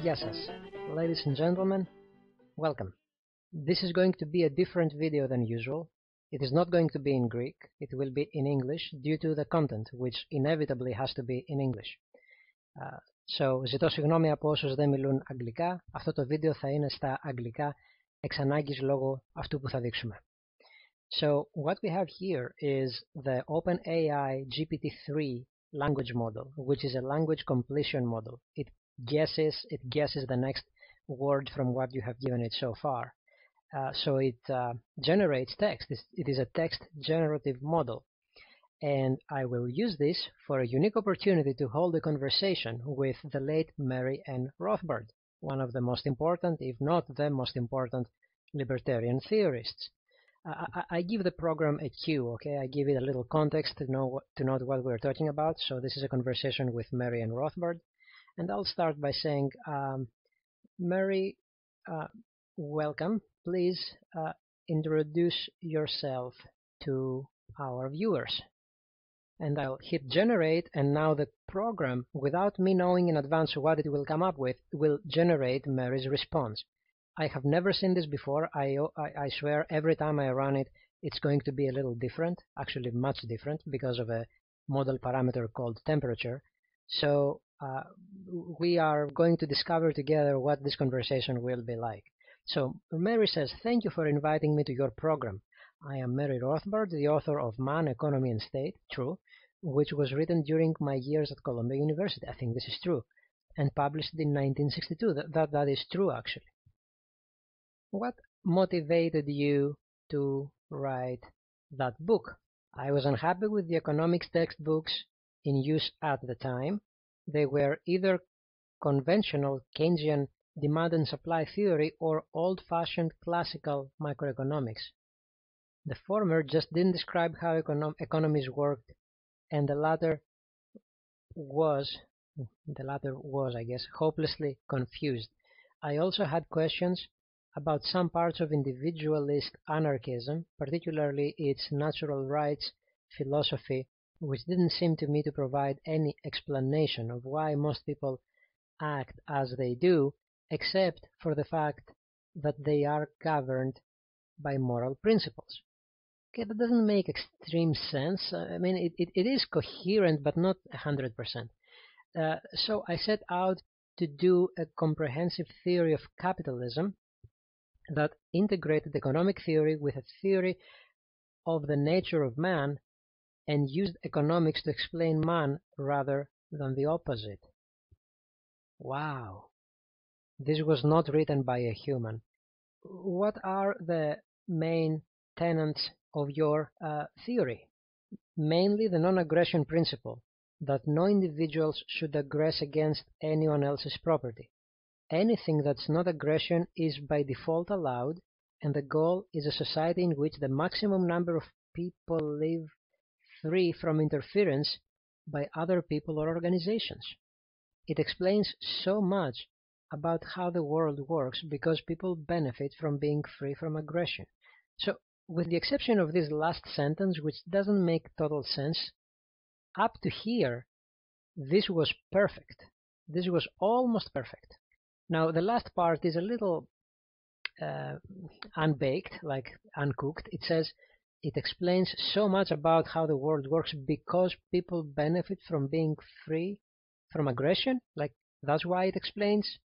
Γεια σας. Ladies and gentlemen, welcome. This is going to be a different video than usual. It is not going to be in Greek, it will be in English due to the content, which inevitably has to be in English. So, ζητώ συγγνώμη από όσους δεν μιλούν αγγλικά. Αυτό το βίντεο θα είναι στα αγγλικά εξ ανάγκης λόγω αυτού που θα δείξουμε. So, what we have here is the OpenAI GPT-3 language model, which is a language completion model. It guesses the next word from what you have given it so far. So it generates text. It is a text generative model. And I will use this for a unique opportunity to hold a conversation with the late Mary N. Rothbard, one of the most important, if not the most important, libertarian theorists. I give the program a cue, okay? I give it a little context to note what we're talking about. So this is a conversation with Mary N. Rothbard. And I'll start by saying, Mary, welcome. Please introduce yourself to our viewers. And I'll hit generate, and now the program, without me knowing in advance what it will come up with, will generate Mary's response. I have never seen this before. I swear every time I run it, it's going to be a little different, actually much different, because of a model parameter called temperature. So we are going to discover together what this conversation will be like. So Mary says, thank you for inviting me to your program. I am Mary Rothbard, the author of Man, Economy and State, true, which was written during my years at Columbia University. I think this is true. And published in 1962. That is true, actually. What motivated you to write that book? I was unhappy with the economics textbooks in use at the time. They were either conventional Keynesian demand and supply theory or old-fashioned classical microeconomics. The former just didn't describe how economies worked, and the latter was, I guess, hopelessly confused. I also had questions about some parts of individualist anarchism, particularly its natural rights philosophy, which didn't seem to me to provide any explanation of why most people act as they do, except for the fact that they are governed by moral principles. Okay, that doesn't make extreme sense. I mean, it is coherent, but not 100%. So I set out to do a comprehensive theory of capitalism that integrated economic theory with a theory of the nature of man and used economics to explain man rather than the opposite. Wow. This was not written by a human. What are the main tenets of your theory? Mainly the non-aggression principle, that no individuals should aggress against anyone else's property. Anything that's not aggression is by default allowed, and the goal is a society in which the maximum number of people live free from interference by other people or organizations. It explains so much about how the world works because people benefit from being free from aggression. So, with the exception of this last sentence, which doesn't make total sense, up to here, this was perfect. This was almost perfect. Now, the last part is a little unbaked, like uncooked. It says, it explains so much about how the world works because people benefit from being free from aggression. Like, that's why it explains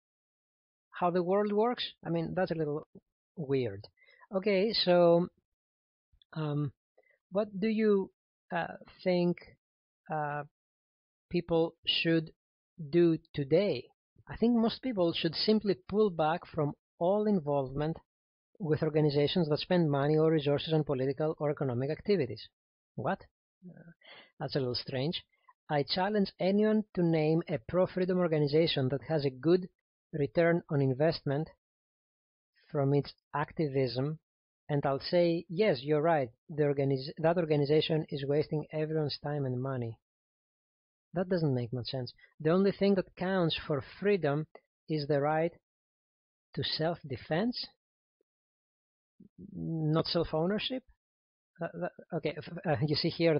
how the world works. I mean, that's a little weird. Okay, so what do you think people should do today? I think most people should simply pull back from all involvement with organizations that spend money or resources on political or economic activities. What? That's a little strange. I challenge anyone to name a pro-freedom organization that has a good return on investment from its activism, and I'll say, yes, you're right, that organization is wasting everyone's time and money. That doesn't make much sense. The only thing that counts for freedom is the right to self-defense, not self-ownership. Okay, you see here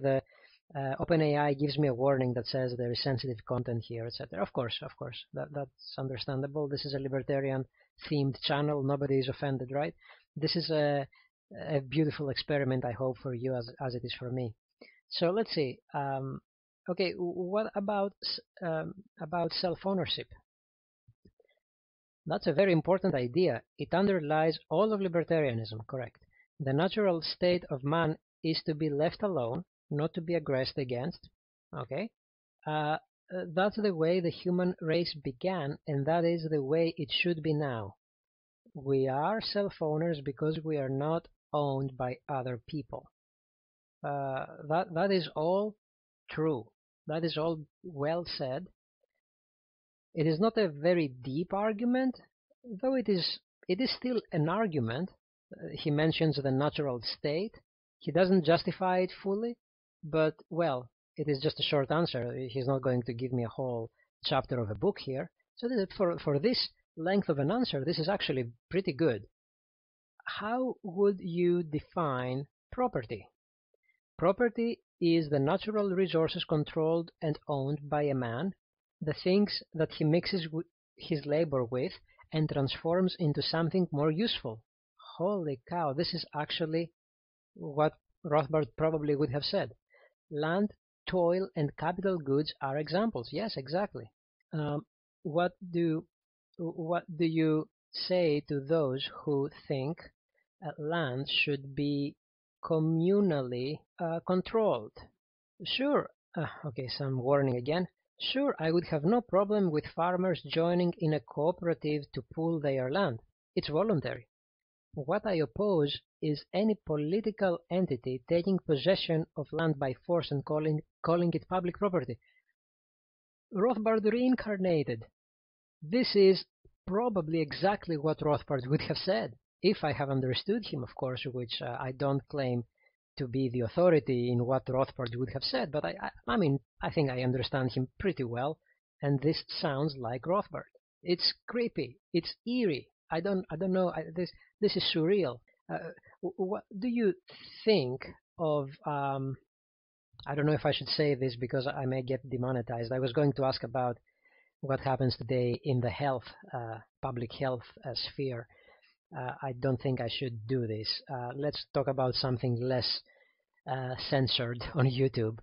OpenAI gives me a warning that says there is sensitive content here, etc. Of course, that's understandable. This is a libertarian-themed channel. Nobody is offended, right? This is a beautiful experiment, I hope, for you as it is for me. So let's see. Okay, what about self-ownership? That's a very important idea. It underlies all of libertarianism, correct? The natural state of man is to be left alone, not to be aggressed against. Okay, that's the way the human race began, and that is the way it should be now. We are self-owners because we are not owned by other people. That is all true. That is all well said. It is not a very deep argument, though it is still an argument. He mentions the natural state. He doesn't justify it fully, but, well, it is just a short answer. He's not going to give me a whole chapter of a book here. So for this length of an answer, this is actually pretty good. How would you define property? Property is the natural resources controlled and owned by a man, the things that he mixes his labor with and transforms into something more useful. Holy cow, this is actually what Rothbard probably would have said. Land, toil, and capital goods are examples. Yes, exactly. What do you say to those who think land should be communally controlled? Sure. Okay, some warning again. Sure, I would have no problem with farmers joining in a cooperative to pool their land. It's voluntary. What I oppose is any political entity taking possession of land by force and calling it public property. Rothbard reincarnated. This is probably exactly what Rothbard would have said, if I have understood him, of course, which I don't claim to be the authority in what Rothbard would have said, but I mean, I think I understand him pretty well, and this sounds like Rothbard. It's creepy. It's eerie. I don't know. This is surreal. What do you think of? I don't know if I should say this because I may get demonetized. I was going to ask about what happens today in the health, public health sphere. I don't think I should do this. Let's talk about something less censored on YouTube.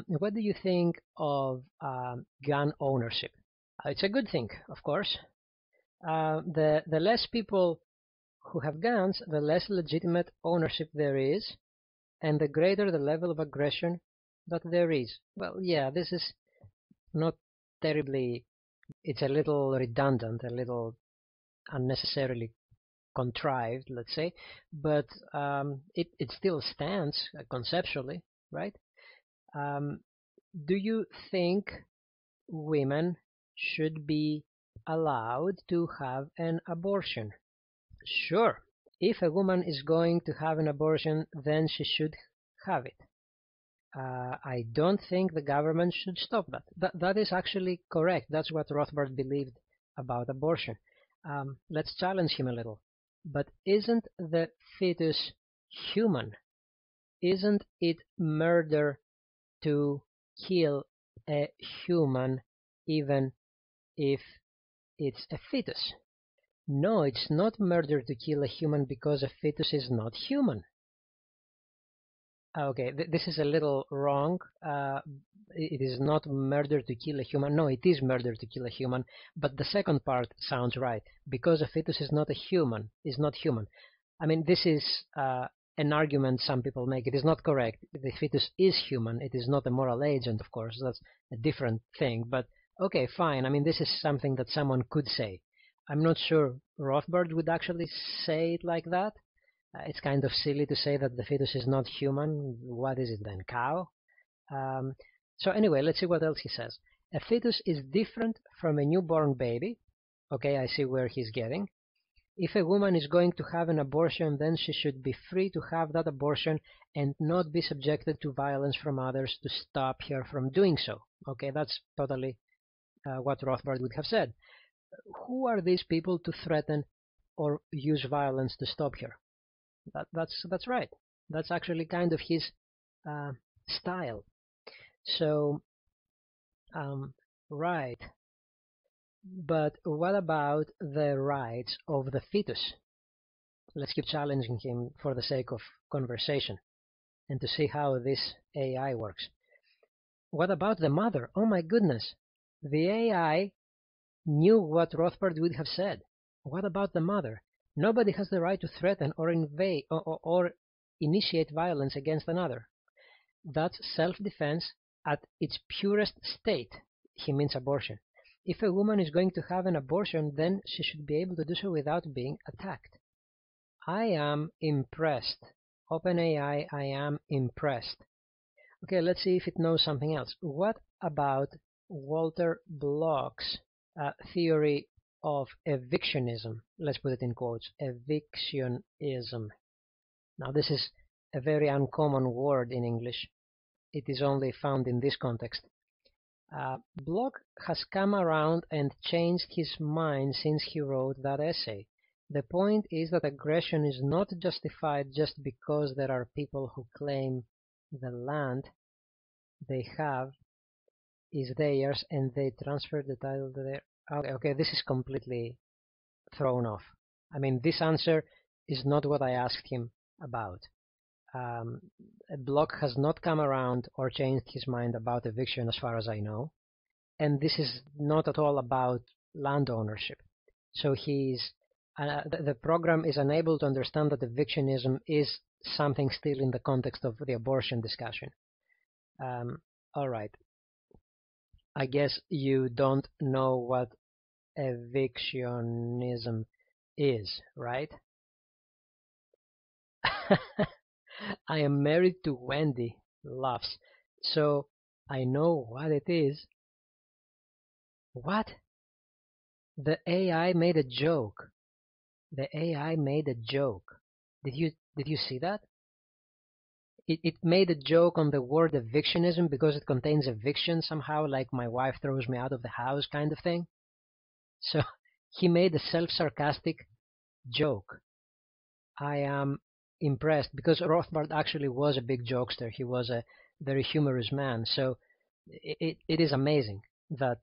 What do you think of gun ownership? It's a good thing, of course. The less people who have guns, the less legitimate ownership there is, and the greater the level of aggression that there is. Well, yeah, this is not terribly, it's a little redundant, a little unnecessarily contrived, let's say, but it still stands conceptually, right? Do you think women should be allowed to have an abortion? Sure. If a woman is going to have an abortion, then she should have it. I don't think the government should stop that. That is actually correct. That's what Rothbard believed about abortion. Let's challenge him a little. But isn't the fetus human? Isn't it murder to kill a human even if it's a fetus? No, it's not murder to kill a human because a fetus is not human. Okay, this is a little wrong. It is not murder to kill a human. No, it is murder to kill a human, but the second part sounds right. Because a fetus is not a human, is not human. I mean, this is an argument some people make. It is not correct. The fetus is human. It is not a moral agent, of course. That's a different thing. But okay, fine. I mean, this is something that someone could say. I'm not sure Rothbard would actually say it like that. It's kind of silly to say that the fetus is not human. What is it then, cow? So anyway, let's see what else he says. A fetus is different from a newborn baby. Okay, I see where he's getting. If a woman is going to have an abortion, then she should be free to have that abortion and not be subjected to violence from others to stop her from doing so. Okay, that's totally what Rothbard would have said. Who are these people to threaten or use violence to stop her? That's right. That's actually kind of his style. So, right. But what about the rights of the fetus? Let's keep challenging him for the sake of conversation and to see how this AI works. What about the mother? Oh my goodness. The AI knew what Rothbard would have said. What about the mother? Nobody has the right to threaten or invade or initiate violence against another. That's self-defense at its purest state. He means abortion. If a woman is going to have an abortion, then she should be able to do so without being attacked. I am impressed. OpenAI, I am impressed. Okay, let's see if it knows something else. What about Walter Block's theory of evictionism? Let's put it in quotes. Evictionism. Now, this is a very uncommon word in English. It is only found in this context. Block has come around and changed his mind since he wrote that essay. The point is that aggression is not justified just because there are people who claim the land they have is theirs and they transfer the title to their... Okay, this is completely thrown off. I mean, this answer is not what I asked him about. Block has not come around or changed his mind about eviction as far as I know. And this is not at all about land ownership. So the program is unable to understand that evictionism is something still in the context of the abortion discussion. All right. I guess you don't know what evictionism is, right? I am married to Wendy, laughs. So I know what it is. What? The AI made a joke. The AI made a joke. Did you see that? It made a joke on the word evictionism because it contains eviction somehow, like my wife throws me out of the house kind of thing. So he made a self-sarcastic joke. I am impressed because Rothbard actually was a big jokester. He was a very humorous man. So it is amazing that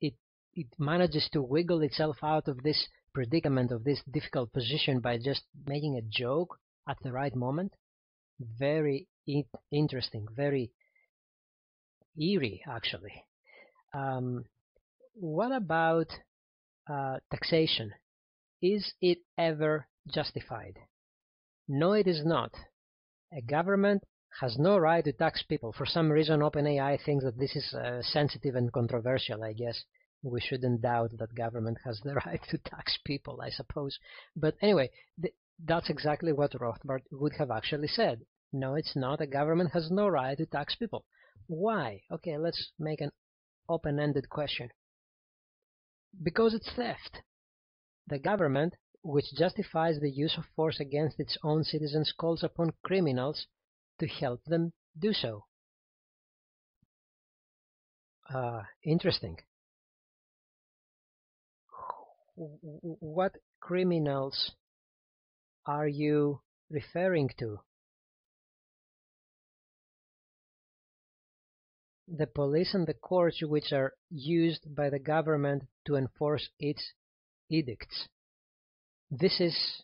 it manages to wiggle itself out of this predicament, of this difficult position by just making a joke at the right moment. Very interesting, very eerie, actually. What about taxation? Is it ever justified? No, it is not. A government has no right to tax people. For some reason, OpenAI thinks that this is sensitive and controversial, I guess. We shouldn't doubt that government has the right to tax people, I suppose. But anyway, that's exactly what Rothbard would have actually said. No, it's not. A government has no right to tax people. Why? Okay, let's make an open-ended question. Because it's theft. The government, which justifies the use of force against its own citizens, calls upon criminals to help them do so. Interesting. What criminals are you referring to? The police and the courts which are used by the government to enforce its edicts. This is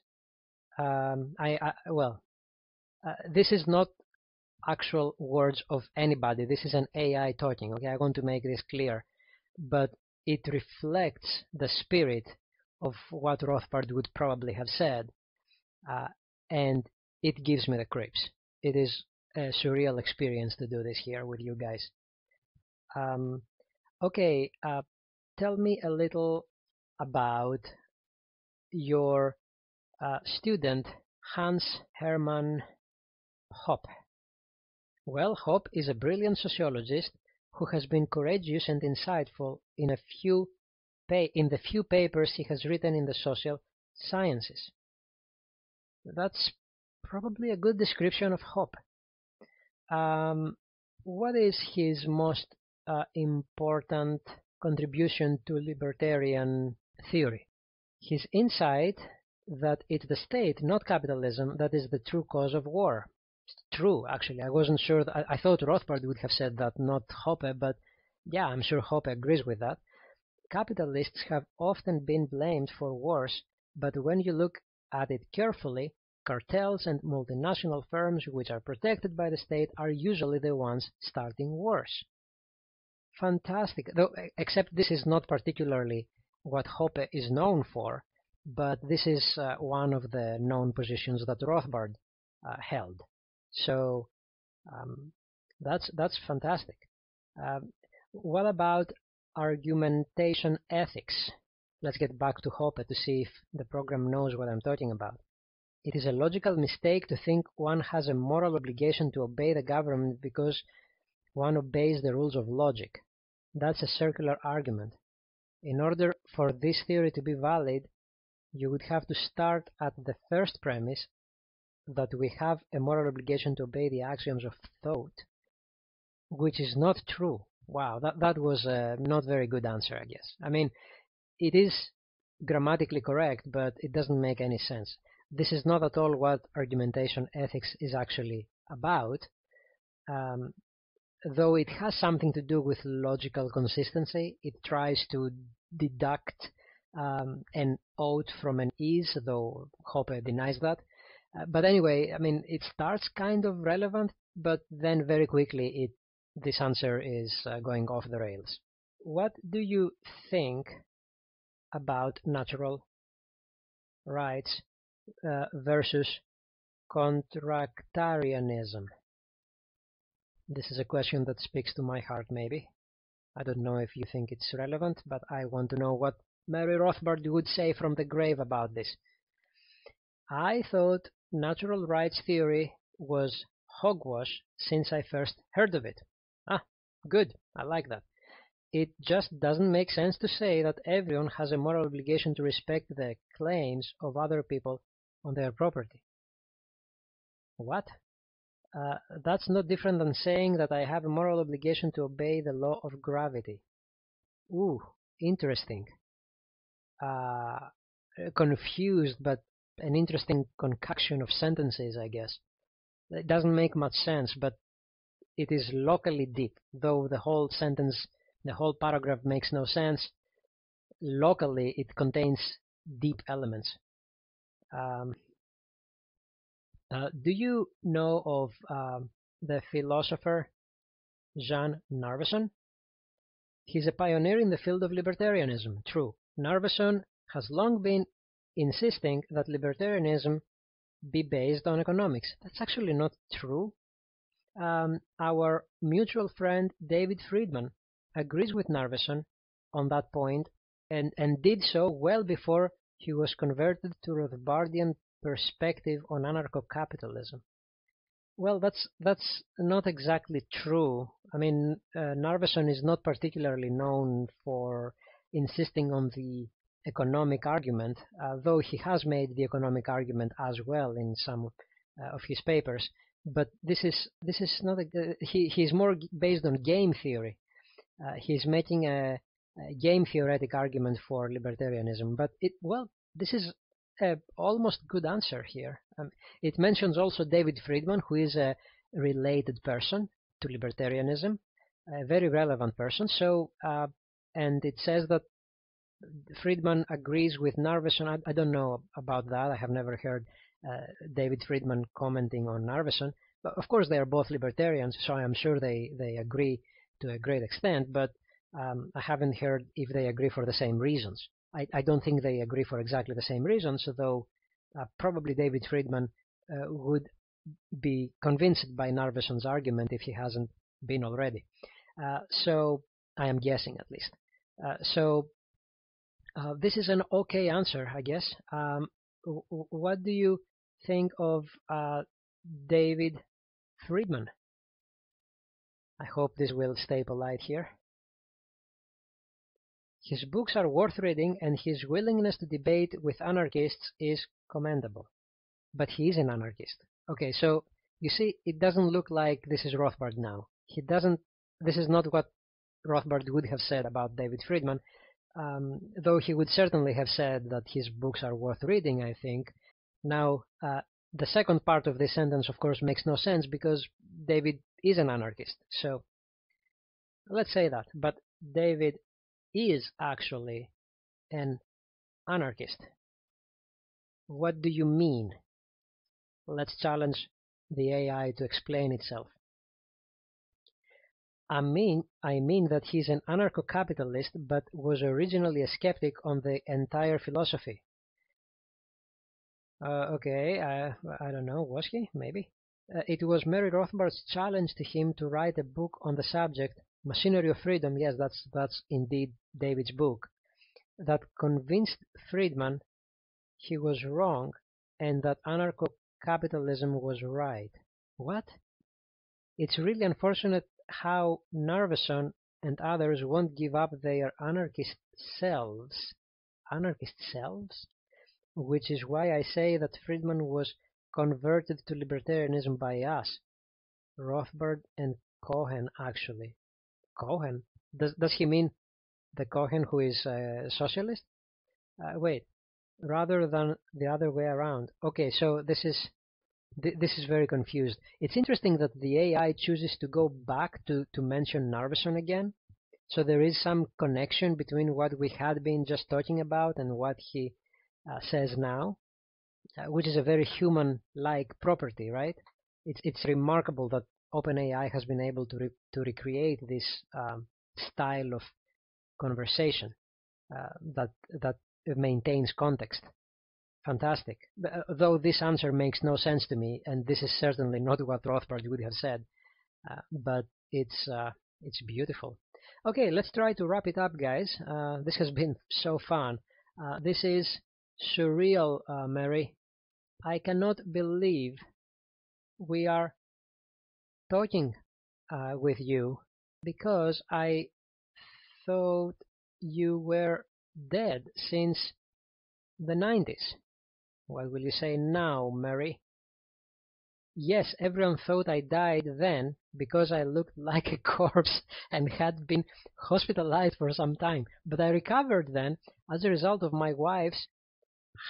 this is not actual words of anybody. This is an AI talking. Okay, I want to make this clear, but it reflects the spirit of what Rothbard would probably have said, and it gives me the creeps. It is a surreal experience to do this here with you guys. Okay, tell me a little about your student Hans Hermann Hoppe. Well, Hoppe is a brilliant sociologist who has been courageous and insightful in the few papers he has written in the social sciences. That's probably a good description of Hoppe. What is his most important contribution to libertarian theory? His insight that it's the state, not capitalism, that is the true cause of war. true, actually. I wasn't sure. I thought Rothbard would have said that, not Hoppe, but yeah, I'm sure Hoppe agrees with that. Capitalists have often been blamed for wars, but when you look at it carefully, cartels and multinational firms which are protected by the state are usually the ones starting wars. Fantastic. Though, except this is not particularly what Hoppe is known for, but this is one of the known positions that Rothbard held. So that's fantastic. What about argumentation ethics? Let's get back to Hoppe to see if the program knows what I'm talking about. It is a logical mistake to think one has a moral obligation to obey the government because one obeys the rules of logic. That's a circular argument. In order for this theory to be valid, you would have to start at the first premise that we have a moral obligation to obey the axioms of thought, which is not true. Wow, that was a not very good answer, I guess. I mean, it is grammatically correct, but it doesn't make any sense. This is not at all what argumentation ethics is actually about, though it has something to do with logical consistency. It tries to deduct an ought from an is, though Hoppe denies that. But anyway, I mean, it starts kind of relevant, but then very quickly this answer is going off the rails. What do you think about natural rights versus contractarianism? This is a question that speaks to my heart, maybe. I don't know if you think it's relevant, but I want to know what Mary Rothbard would say from the grave about this. I thought natural rights theory was hogwash since I first heard of it. Ah, good. I like that. It just doesn't make sense to say that everyone has a moral obligation to respect the claims of other people on their property. What? That's no different than saying that I have a moral obligation to obey the law of gravity. Ooh, interesting. Confused, but an interesting concoction of sentences, I guess. It doesn't make much sense, but it is locally deep. Though the whole sentence, the whole paragraph makes no sense, locally it contains deep elements. Do you know of the philosopher Jean Narveson? He's a pioneer in the field of libertarianism. True. Narveson has long been insisting that libertarianism be based on economics. That's actually not true. Our mutual friend David Friedman agrees with Narveson on that point and did so well before he was converted to Rothbardian perspective on anarcho-capitalism. Well, that's not exactly true. I mean, Narveson is not particularly known for insisting on the economic argument, though he has made the economic argument as well in some of his papers. But this is not he's more based on game theory. He's making a game theoretic argument for libertarianism. But this is almost good answer here. It mentions also David Friedman, who is a related person to libertarianism, a very relevant person. So, and it says that Friedman agrees with Narveson. I don't know about that. I have never heard David Friedman commenting on Narveson. But of course, they are both libertarians, so I am sure they agree to a great extent. But I haven't heard if they agree for the same reasons. I don't think they agree for exactly the same reasons, though probably David Friedman would be convinced by Narveson's argument if he hasn't been already. So I am guessing at least. This is an okay answer, I guess. What do you think of David Friedman? I hope this will stay polite here. His books are worth reading, and his willingness to debate with anarchists is commendable. But he is an anarchist. Okay, so you see, it doesn't look like this is Rothbard now. This is not what Rothbard would have said about David Friedman, though he would certainly have said that his books are worth reading, I think. Now, the second part of this sentence, of course, makes no sense because David is an anarchist. So let's say that. But David is actually an anarchist. What do you mean? Let's challenge the AI to explain itself. I mean that he's an anarcho-capitalist, but was originally a skeptic on the entire philosophy. Okay, I don't know, was he? Maybe. It was Mary Rothbard's challenge to him to write a book on the subject, Machinery of Freedom, yes, that's indeed David's book, that convinced Friedman he was wrong and that anarcho-capitalism was right. What? It's really unfortunate how Narveson and others won't give up their anarchist selves, which is why I say that Friedman was converted to libertarianism by us, Rothbard and Cohen, actually. Cohen? Does he mean the Cohen who is a socialist? Wait, rather than the other way around. Okay, so this is very confused. It's interesting that the AI chooses to go back to mention Narveson again. So there is some connection between what we had been just talking about and what he says now, which is a very human-like property, right? It's remarkable that OpenAI has been able to recreate this style of conversation that maintains context. Fantastic. Though this answer makes no sense to me, and this is certainly not what Rothbard would have said, but it's beautiful. Okay, let's try to wrap it up, guys. This has been so fun. This is surreal, Mary. I cannot believe we are talking with you because I thought you were dead since the 90s. What will you say now, Mary? Yes, everyone thought I died then because I looked like a corpse and had been hospitalized for some time. But I recovered then as a result of my wife's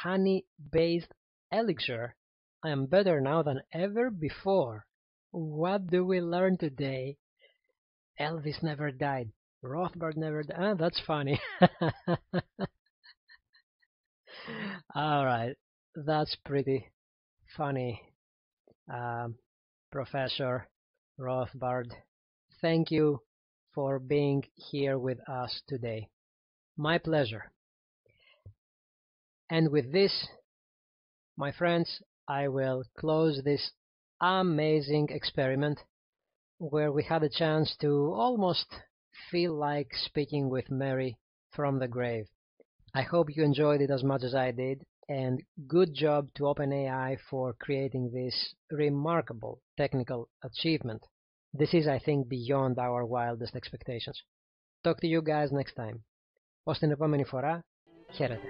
honey-based elixir. I am better now than ever before. What do we learn today? Elvis never died. Rothbard never died. Ah, that's funny. All right, that's pretty funny. Professor Rothbard, thank you for being here with us today. My pleasure. And with this, my friends, I will close this amazing experiment where we had a chance to almost feel like speaking with Mary from the grave. I hope you enjoyed it as much as I did, and good job to OpenAI for creating this remarkable technical achievement. This is, I think, beyond our wildest expectations. Talk to you guys next time. Ως την επόμενη φορά, χαίρετε.